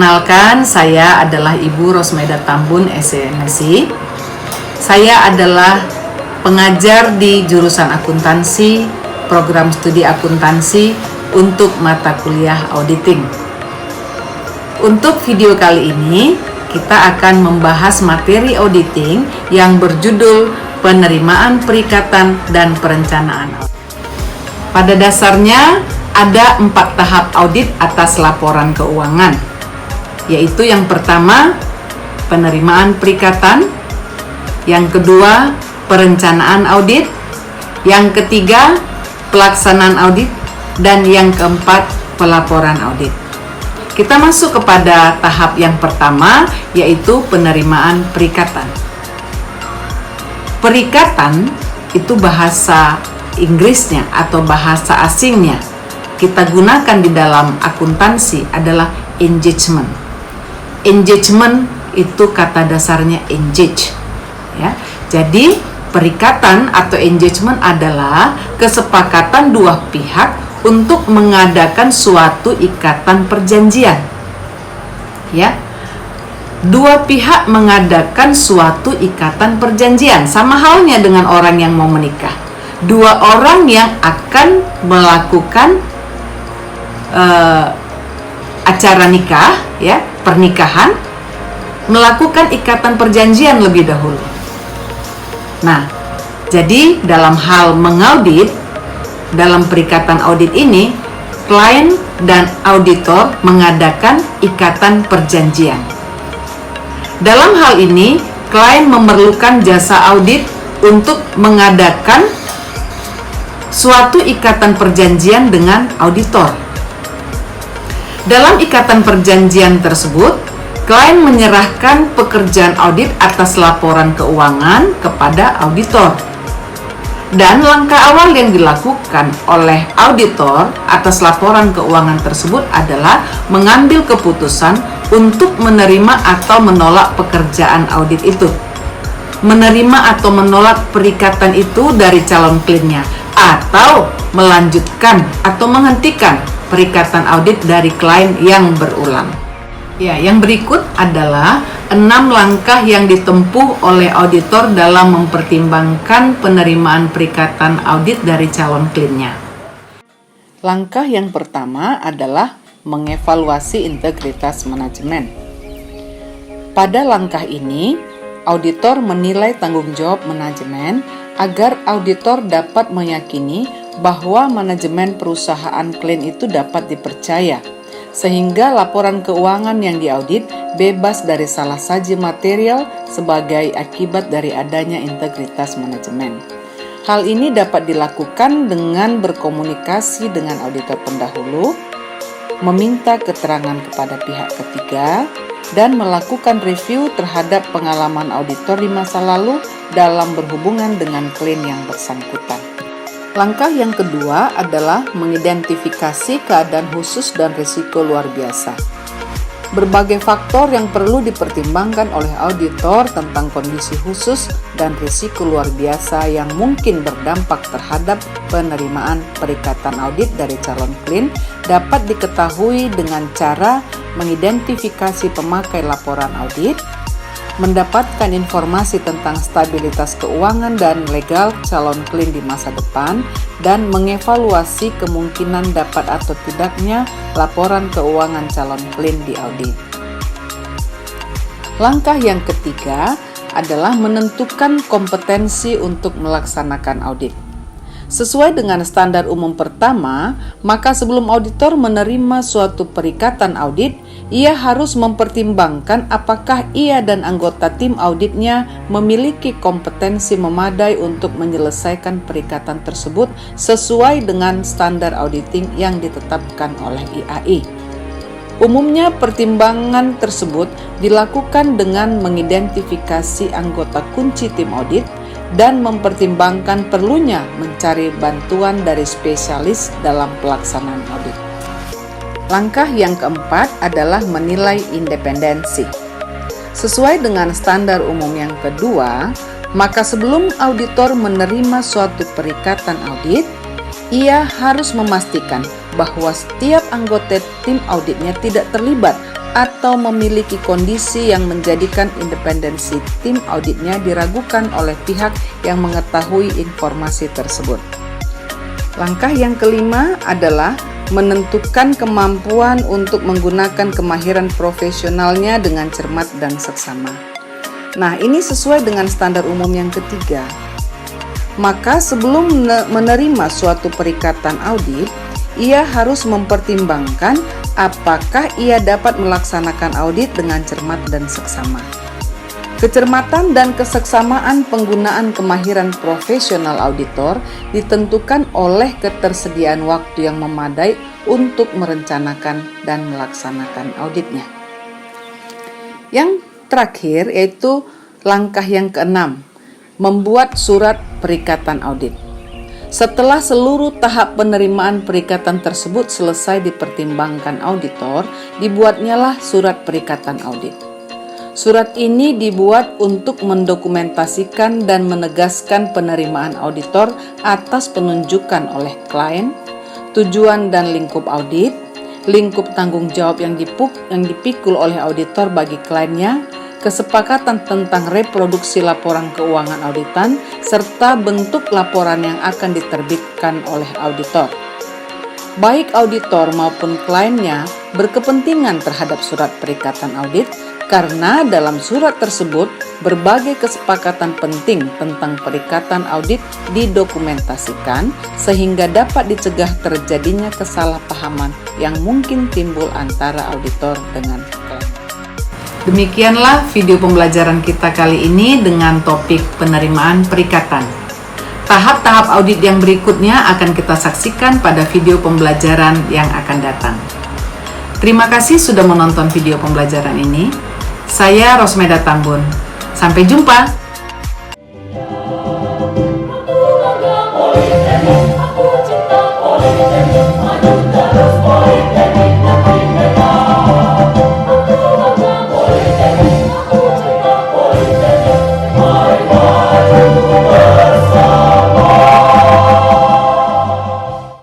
Perkenalkan, saya adalah Ibu Rosmeda Tambun, SMSI. Saya adalah pengajar di jurusan akuntansi, program studi akuntansi untuk mata kuliah auditing. Untuk video kali ini, kita akan membahas materi auditing yang berjudul penerimaan perikatan dan perencanaan. Pada dasarnya, ada 4 tahap audit atas laporan keuangan, yaitu yang pertama, penerimaan perikatan, yang kedua, perencanaan audit, yang ketiga, pelaksanaan audit, dan yang keempat, pelaporan audit. Kita masuk kepada tahap yang pertama, yaitu penerimaan perikatan. Perikatan itu bahasa Inggrisnya atau bahasa asingnya kita gunakan di dalam akuntansi adalah engagement. Engagement itu kata dasarnya engage, ya. Jadi perikatan atau engagement adalah kesepakatan dua pihak untuk mengadakan suatu ikatan perjanjian, ya. Dua pihak mengadakan suatu ikatan perjanjian, sama halnya dengan orang yang mau menikah. Dua orang yang akan melakukan acara nikah, ya, pernikahan, melakukan ikatan perjanjian lebih dahulu. Nah, jadi dalam hal mengaudit, dalam perikatan audit ini, klien dan auditor mengadakan ikatan perjanjian. Dalam hal ini, klien memerlukan jasa audit untuk mengadakan suatu ikatan perjanjian dengan auditor. Dalam ikatan perjanjian tersebut, klien menyerahkan pekerjaan audit atas laporan keuangan kepada auditor. Dan langkah awal yang dilakukan oleh auditor atas laporan keuangan tersebut adalah mengambil keputusan untuk menerima atau menolak pekerjaan audit itu. Menerima atau menolak perikatan itu dari calon kliennya, atau melanjutkan atau menghentikan perikatan audit dari klien yang berulang. Ya, yang berikut adalah 6 langkah yang ditempuh oleh auditor dalam mempertimbangkan penerimaan perikatan audit dari calon kliennya. Langkah yang pertama adalah mengevaluasi integritas manajemen. Pada langkah ini, auditor menilai tanggung jawab manajemen agar auditor dapat meyakini bahwa manajemen perusahaan klien itu dapat dipercaya, sehingga laporan keuangan yang diaudit bebas dari salah saji material sebagai akibat dari adanya integritas manajemen. Hal ini dapat dilakukan dengan berkomunikasi dengan auditor pendahulu, meminta keterangan kepada pihak ketiga, dan melakukan review terhadap pengalaman auditor di masa lalu dalam berhubungan dengan klien yang bersangkutan. Langkah yang kedua adalah mengidentifikasi keadaan khusus dan risiko luar biasa. Berbagai faktor yang perlu dipertimbangkan oleh auditor tentang kondisi khusus dan risiko luar biasa yang mungkin berdampak terhadap penerimaan perikatan audit dari calon klien dapat diketahui dengan cara mengidentifikasi pemakai laporan audit, mendapatkan informasi tentang stabilitas keuangan dan legal calon klien di masa depan, dan mengevaluasi kemungkinan dapat atau tidaknya laporan keuangan calon klien diaudit. Langkah yang ketiga adalah menentukan kompetensi untuk melaksanakan audit. Sesuai dengan standar umum pertama, maka sebelum auditor menerima suatu perikatan audit, ia harus mempertimbangkan apakah ia dan anggota tim auditnya memiliki kompetensi memadai untuk menyelesaikan perikatan tersebut sesuai dengan standar auditing yang ditetapkan oleh IAI. Umumnya pertimbangan tersebut dilakukan dengan mengidentifikasi anggota kunci tim audit dan mempertimbangkan perlunya mencari bantuan dari spesialis dalam pelaksanaan audit. Langkah yang keempat adalah menilai independensi. Sesuai dengan standar umum yang kedua, maka sebelum auditor menerima suatu perikatan audit, ia harus memastikan bahwa setiap anggota tim auditnya tidak terlibat atau memiliki kondisi yang menjadikan independensi tim auditnya diragukan oleh pihak yang mengetahui informasi tersebut. Langkah yang kelima adalah menentukan kemampuan untuk menggunakan kemahiran profesionalnya dengan cermat dan seksama. Nah, ini sesuai dengan standar umum yang ketiga. Maka sebelum menerima suatu perikatan audit, ia harus mempertimbangkan apakah ia dapat melaksanakan audit dengan cermat dan seksama. Kecermatan dan keseksamaan penggunaan kemahiran profesional auditor ditentukan oleh ketersediaan waktu yang memadai untuk merencanakan dan melaksanakan auditnya. Yang terakhir yaitu langkah yang keenam, membuat surat perikatan audit. Setelah seluruh tahap penerimaan perikatan tersebut selesai dipertimbangkan auditor, dibuatnyalah surat perikatan audit. Surat ini dibuat untuk mendokumentasikan dan menegaskan penerimaan auditor atas penunjukan oleh klien, tujuan dan lingkup audit, lingkup tanggung jawab yang dipikul oleh auditor bagi kliennya, kesepakatan tentang reproduksi laporan keuangan auditan, serta bentuk laporan yang akan diterbitkan oleh auditor. Baik auditor maupun kliennya berkepentingan terhadap surat perikatan audit karena dalam surat tersebut berbagai kesepakatan penting tentang perikatan audit didokumentasikan sehingga dapat dicegah terjadinya kesalahpahaman yang mungkin timbul antara auditor dengan klien. Demikianlah video pembelajaran kita kali ini dengan topik penerimaan perikatan. Tahap-tahap audit yang berikutnya akan kita saksikan pada video pembelajaran yang akan datang. Terima kasih sudah menonton video pembelajaran ini. Saya Rosmeda Tambun. Sampai jumpa!